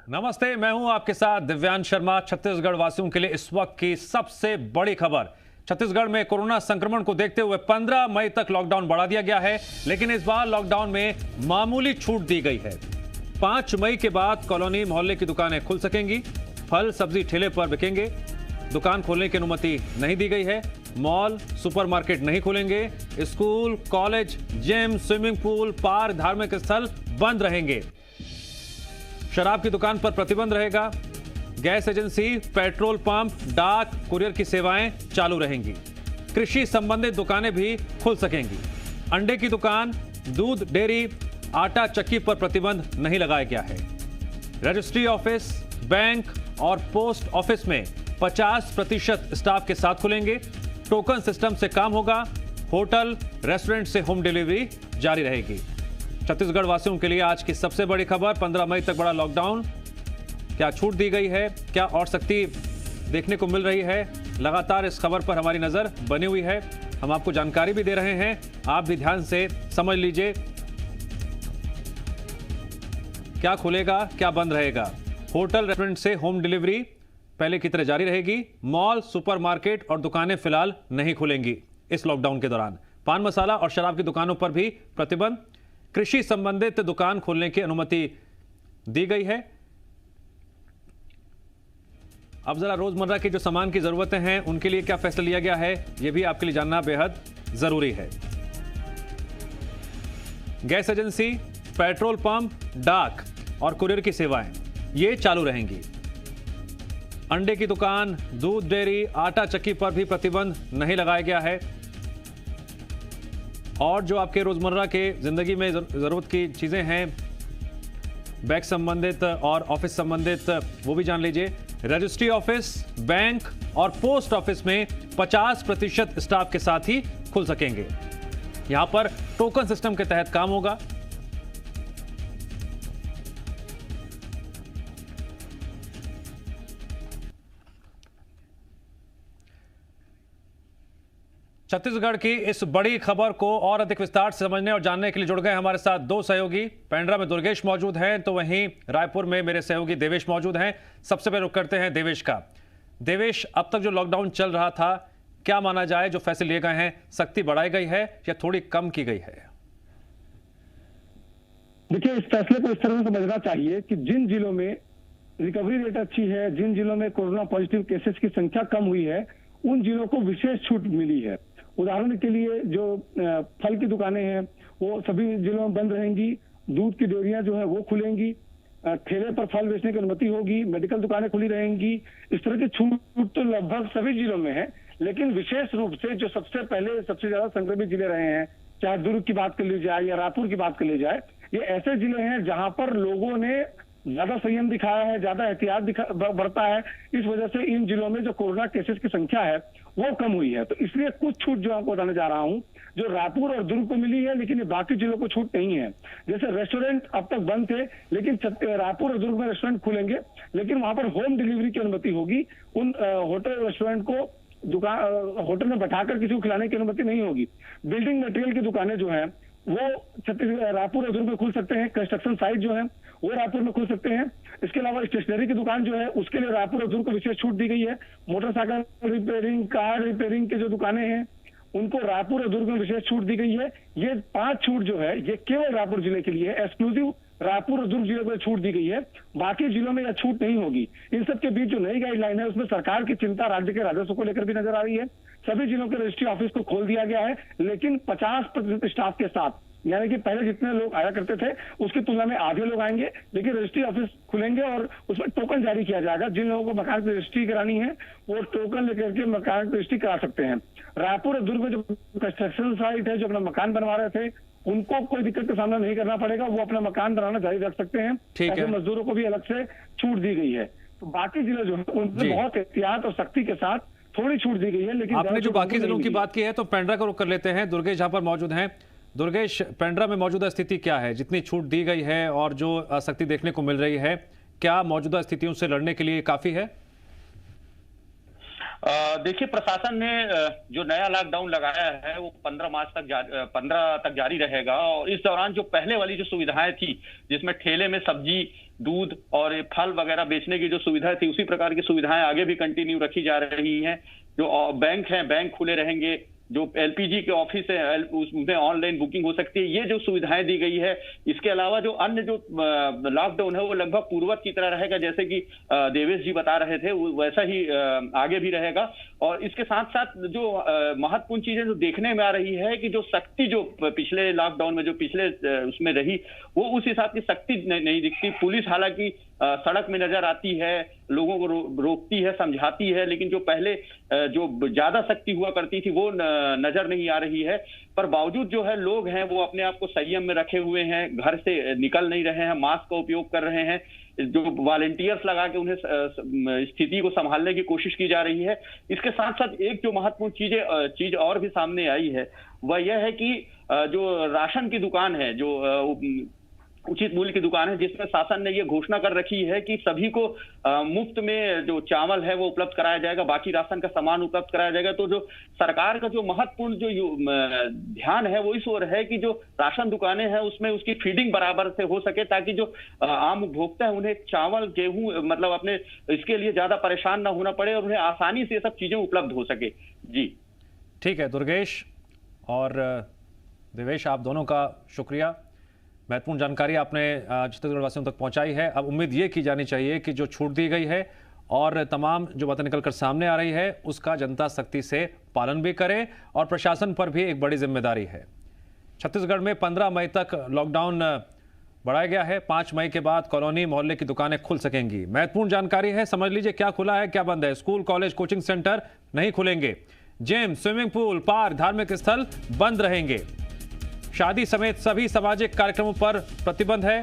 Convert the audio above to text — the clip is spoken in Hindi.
नमस्ते, मैं हूं आपके साथ दिव्यांश शर्मा। छत्तीसगढ़ वासियों के लिए इस वक्त की सबसे बड़ी खबर। छत्तीसगढ़ में कोरोना संक्रमण को देखते हुए 15 मई तक लॉकडाउन बढ़ा दिया गया है, लेकिन इस बार लॉकडाउन में मामूली छूट दी गई है। 5 मई के बाद कॉलोनी मोहल्ले की दुकानें खुल सकेंगी, फल सब्जी ठेले पर बिकेंगे, दुकान खोलने की अनुमति नहीं दी गई है, मॉल सुपरमार्केट नहीं खुलेंगे, school college gym swimming pool park धार्मिक स्थल बंद रहेंगे, शराब की दुकान पर प्रतिबंध रहेगा, गैस एजेंसी पेट्रोल पंप डाक कुरियर की सेवाएं चालू रहेंगी, कृषि संबंधित दुकानें भी खुल सकेंगी, अंडे की दुकान दूध डेयरी आटा चक्की पर प्रतिबंध नहीं लगाया गया है। रजिस्ट्री ऑफिस बैंक और पोस्ट ऑफिस में 50% स्टाफ के साथ खुलेंगे, टोकन सिस्टम से काम होगा, होटल रेस्टोरेंट से होम डिलीवरी जारी रहेगी। छत्तीसगढ़ वासियों के लिए आज की सबसे बड़ी खबर, 15 मई तक बड़ा लॉकडाउन। क्या छूट दी गई है, क्या और सख्ती देखने को मिल रही है, लगातार इस खबर पर हमारी नजर बनी हुई है। हम आपको जानकारी भी दे रहे हैं, आप भी ध्यान से समझ लीजिए क्या खुलेगा क्या बंद रहेगा। होटल रेस्टोरेंट से होम डिलीवरी पहले की तरह जारी रहेगी, मॉल सुपरमार्केट और दुकानें फिलहाल नहीं खुलेंगी। इस लॉकडाउन के दौरान पान मसाला और शराब की दुकानों पर भी प्रतिबंध, कृषि संबंधित दुकान खोलने की अनुमति दी गई है। अब जरा रोजमर्रा की जो सामान की जरूरतें हैं उनके लिए क्या फैसला लिया गया है, यह भी आपके लिए जानना बेहद जरूरी है। गैस एजेंसी पेट्रोल पंप डाक और कुरियर की सेवाएं ये चालू रहेंगी। अंडे की दुकान दूध डेयरी आटा चक्की पर भी प्रतिबंध नहीं लगाया गया है। और जो आपके रोजमर्रा के जिंदगी में जरूरत की चीजें हैं, बैंक संबंधित और ऑफिस संबंधित, वो भी जान लीजिए। रजिस्ट्री ऑफिस बैंक और पोस्ट ऑफिस में 50% स्टाफ के साथ ही खुल सकेंगे। यहां पर टोकन सिस्टम के तहत काम होगा। छत्तीसगढ़ की इस बड़ी खबर को और अधिक विस्तार से समझने और जानने के लिए जुड़ गए हमारे साथ दो सहयोगी। पेंड्रा में दुर्गेश मौजूद हैं, तो वहीं रायपुर में मेरे सहयोगी देवेश मौजूद हैं। सबसे पहले रुख करते हैं देवेश का। देवेश, अब तक जो लॉकडाउन चल रहा था, क्या माना जाए जो फैसले लिए गए हैं, सख्ती बढ़ाई गई है या थोड़ी कम की गई है? देखिए, इस फैसले को इस तरह से समझना चाहिए कि जिन जिलों में रिकवरी रेट अच्छी है, जिन जिलों में कोरोना पॉजिटिव केसेस की संख्या कम हुई है, उन जिलों को विशेष छूट मिली है। उदाहरण के लिए जो फल की दुकानें हैं वो सभी जिलों में बंद रहेंगी, दूध की डेयरियां जो है वो खुलेंगी, ठेले पर फल बेचने की अनुमति होगी, मेडिकल दुकानें खुली रहेंगी। इस तरह की छूट तो लगभग सभी जिलों में है, लेकिन विशेष रूप से जो सबसे पहले सबसे ज्यादा संक्रमित जिले रहे हैं, चाहे दुर्ग की बात कर ली जाए या रायपुर की बात कर ली जाए, ये ऐसे जिले हैं जहां पर लोगों ने ज्यादा संयम दिखाया है, ज्यादा एहतियात बरता है। इस वजह से इन जिलों में जो कोरोना केसेस की संख्या है वो कम हुई है। तो इसलिए कुछ छूट जो आपको बताने जा रहा हूं, जो रायपुर और दुर्ग को मिली है, लेकिन ये बाकी जिलों को छूट नहीं है। जैसे रेस्टोरेंट अब तक बंद थे, लेकिन रायपुर और दुर्ग में रेस्टोरेंट खुलेंगे, लेकिन वहां पर होम डिलीवरी की अनुमति होगी। उन होटल रेस्टोरेंट को दुकान होटल में बैठाकर किसी को खिलाने की अनुमति नहीं होगी। बिल्डिंग मटेरियल की दुकानें जो है वो रायपुर और दुर्ग में खुल सकते हैं। कंस्ट्रक्शन साइट जो है वो रायपुर में खुल सकते हैं। इसके अलावा स्टेशनरी की दुकान जो है उसके लिए रायपुर और दुर्ग को विशेष छूट दी गई है। मोटरसाइकिल रिपेयरिंग कार रिपेयरिंग के जो दुकानें हैं उनको रायपुर और दुर्ग में विशेष छूट दी गई है। ये 5 छूट जो है ये केवल रायपुर जिले के लिए, एक्सक्लूसिव रायपुर और दुर्ग जिले को छूट दी गई है। बाकी जिलों में यह छूट नहीं होगी। इन सब के बीच जो नई गाइडलाइन है उसमें सरकार की चिंता राज्य के राजस्व को लेकर भी नजर आ रही है। सभी जिलों के रजिस्ट्री ऑफिस को खोल दिया गया है, लेकिन 50% स्टाफ के साथ, यानी कि पहले जितने लोग आया करते थे उसकी तुलना में आधे लोग आएंगे, लेकिन रजिस्ट्री ऑफिस खुलेंगे और उसमें टोकन जारी किया जाएगा। जिन लोगों को मकान की रजिस्ट्री करानी है वो टोकन लेकर के मकान की रजिस्ट्री करा सकते हैं। रायपुर और दुर्ग में जो कंस्ट्रक्शन साइट है, जो अपना मकान बनवा रहे थे, उनको कोई दिक्कत का सामना नहीं करना पड़ेगा, वो अपना मकान बनाना जारी रख सकते हैं। ऐसे मजदूरों को भी अलग से छूट दी गई है। तो बाकी जिले जो है उनमें बहुत एहतियात और सख्ती के साथ थोड़ी छूट दी गई है। लेकिन आपने जो बाकी जिलों की बात की है, तो पेंड्रा का रुख कर लेते हैं। दुर्गेश जहां पर मौजूद हैं, दुर्गेश, पेंड्रा में मौजूदा स्थिति क्या है? जितनी छूट दी गई है और जो सख्ती देखने को मिल रही है, क्या मौजूदा स्थितियों से लड़ने के लिए काफी है? देखिए, प्रशासन ने जो नया लॉकडाउन लगाया है वो 15 तक जारी रहेगा। और इस दौरान जो पहले वाली जो सुविधाएं थी, जिसमें ठेले में सब्जी, दूध और ये फल वगैरह बेचने की जो सुविधाएं थी, उसी प्रकार की सुविधाएं आगे भी कंटिन्यू रखी जा रही हैं। जो बैंक हैं, बैंक खुले रहेंगे। जो एलपीजी के ऑफिस है उसमें ऑनलाइन बुकिंग हो सकती है। ये जो सुविधाएं दी गई है। इसके अलावा जो अन्य जो लॉकडाउन है वो लगभग पूर्ववत की तरह रहेगा, जैसे कि देवेश जी बता रहे थे, वैसा ही आगे भी रहेगा। और इसके साथ साथ जो महत्वपूर्ण चीजें जो देखने में आ रही है कि जो सख्ती जो पिछले लॉकडाउन में जो पिछले उसमें रही, वो उस हिसाब की सख्ती नहीं दिखती। पुलिस हालांकि सड़क में नजर आती है, लोगों को रोकती है, समझाती है, लेकिन जो पहले जो ज्यादा सख्ती हुआ करती थी वो नजर नहीं आ रही है। पर बावजूद जो है लोग हैं वो अपने आप को संयम में रखे हुए हैं, घर से निकल नहीं रहे हैं, मास्क का उपयोग कर रहे हैं। जो वॉलंटियर्स लगा के उन्हें स्थिति को संभालने की कोशिश की जा रही है। इसके साथ साथ एक जो महत्वपूर्ण चीज और भी सामने आई है वह यह है कि जो राशन की दुकान है, जो उचित मूल्य की दुकान है, जिसमें शासन ने ये घोषणा कर रखी है कि सभी को मुफ्त में जो चावल है वो उपलब्ध कराया जाएगा, बाकी राशन का सामान उपलब्ध कराया जाएगा। तो जो सरकार का जो महत्वपूर्ण जो ध्यान है वो इस ओर है कि जो राशन दुकानें हैं उसमें उसकी फीडिंग बराबर से हो सके, ताकि जो आम उपभोक्ता है उन्हें चावल, गेहूं मतलब अपने इसके लिए ज्यादा परेशान ना होना पड़े और उन्हें आसानी से ये सब चीजें उपलब्ध हो सके। जी ठीक है दुर्गेश और देवेश, आप दोनों का शुक्रिया। महत्वपूर्ण जानकारी आपने छत्तीसगढ़ वासियों तक पहुंचाई है। अब उम्मीद ये की जानी चाहिए कि जो छूट दी गई है और तमाम जो बातें निकलकर सामने आ रही है उसका जनता सख्ती से पालन भी करे और प्रशासन पर भी एक बड़ी जिम्मेदारी है। छत्तीसगढ़ में 15 मई तक लॉकडाउन बढ़ाया गया है। 5 मई के बाद कॉलोनी मोहल्ले की दुकानें खुल सकेंगी। महत्वपूर्ण जानकारी है, समझ लीजिए क्या खुला है क्या बंद है। स्कूल, कॉलेज, कोचिंग सेंटर नहीं खुलेंगे। जिम, स्विमिंग पूल, पार्क, धार्मिक स्थल बंद रहेंगे। शादी समेत सभी सामाजिक कार्यक्रमों पर प्रतिबंध है।